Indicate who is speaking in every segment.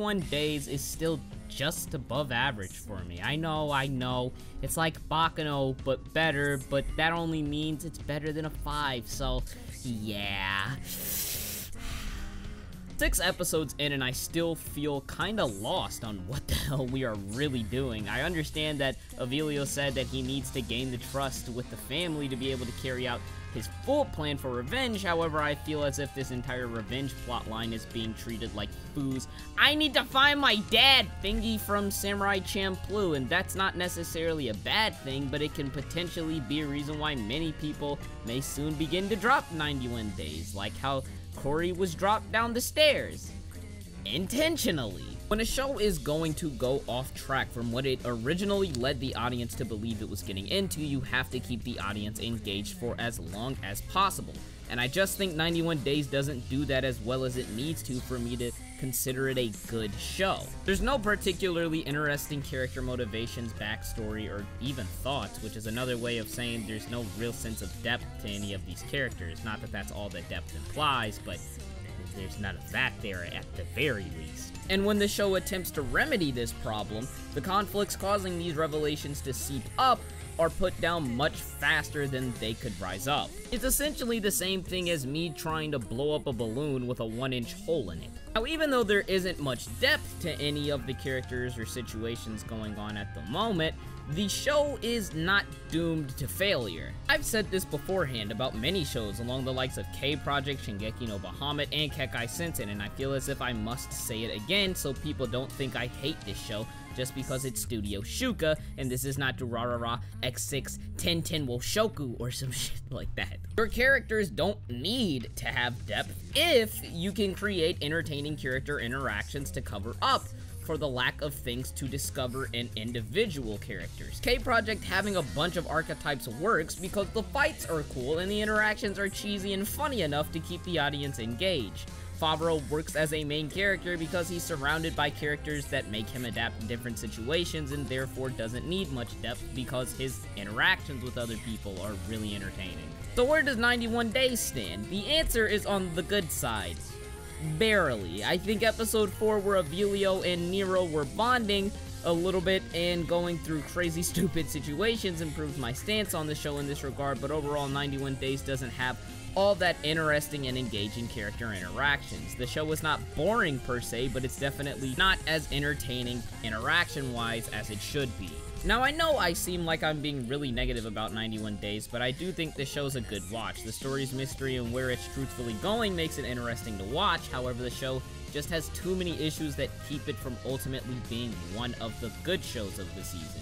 Speaker 1: 91 Days is still just above average for me. I know, it's like Bakano, but better, but that only means it's better than a 5, so yeah. 6 episodes in and I still feel kinda lost on what the hell we are really doing. I understand that Avilio said that he needs to gain the trust with the family to be able to carry out his full plan for revenge. However, I feel as if this entire revenge plotline is being treated like foos. I need to find my dad thingy from Samurai Champloo, and that's not necessarily a bad thing, but it can potentially be a reason why many people may soon begin to drop 91 Days, like how Corey was dropped down the stairs. Intentionally. When a show is going to go off track from what it originally led the audience to believe it was getting into, you have to keep the audience engaged for as long as possible. And I just think 91 Days doesn't do that as well as it needs to for me to consider it a good show. There's no particularly interesting character motivations, backstory, or even thoughts, which is another way of saying there's no real sense of depth to any of these characters. Not that that's all that depth implies, but there's none of that there at the very least. And when the show attempts to remedy this problem, the conflicts causing these revelations to seep up are put down much faster than they could rise up. It's essentially the same thing as me trying to blow up a balloon with a 1-inch hole in it. Now, even though there isn't much depth to any of the characters or situations going on at the moment, the show is not doomed to failure. I've said this beforehand about many shows along the likes of K Project, Shingeki no Bahamut, and Kekkai Sensen, and I feel as if I must say it again so people don't think I hate this show just because it's Studio Shuka, and this is not Durarara X6 1010 Woshoku or some shit like that. Your characters don't need to have depth if you can create entertaining character interactions to cover up for the lack of things to discover in individual characters. K Project having a bunch of archetypes works because the fights are cool and the interactions are cheesy and funny enough to keep the audience engaged. Favreau works as a main character because he's surrounded by characters that make him adapt to different situations and therefore doesn't need much depth because his interactions with other people are really entertaining. So where does 91 Days stand? The answer is on the good side. Barely. I think episode 4 where Avilio and Nero were bonding a little bit and going through crazy stupid situations improves my stance on the show in this regard, but overall 91 Days doesn't have all that interesting and engaging character interactions. The show is not boring per se, but it's definitely not as entertaining interaction-wise as it should be. Now, I know I seem like I'm being really negative about 91 Days, but I do think the show's a good watch. The story's mystery and where it's truthfully going makes it interesting to watch. However, the show just has too many issues that keep it from ultimately being one of the good shows of the season.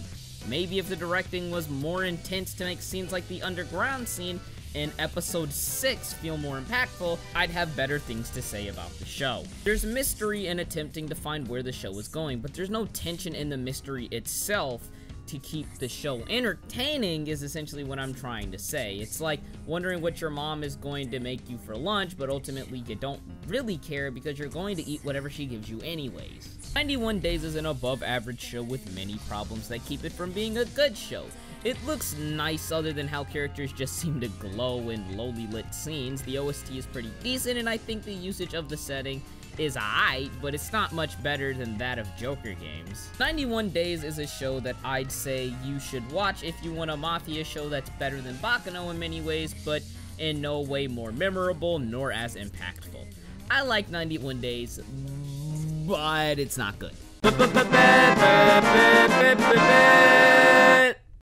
Speaker 1: Maybe if the directing was more intense to make scenes like the underground scene in episode 6 feel more impactful, I'd have better things to say about the show. There's mystery in attempting to find where the show is going, but there's no tension in the mystery itself to keep the show entertaining is essentially what I'm trying to say. It's like wondering what your mom is going to make you for lunch, but ultimately you don't really care because you're going to eat whatever she gives you anyways. 91 Days is an above average show with many problems that keep it from being a good show. It looks nice other than how characters just seem to glow in lowly lit scenes. The OST is pretty decent and I think the usage of the setting is aight, but it's not much better than that of Joker games. 91 Days is a show that I'd say you should watch if you want a mafia show that's better than Bakano in many ways, but in no way more memorable nor as impactful. I like 91 Days, but it's not good.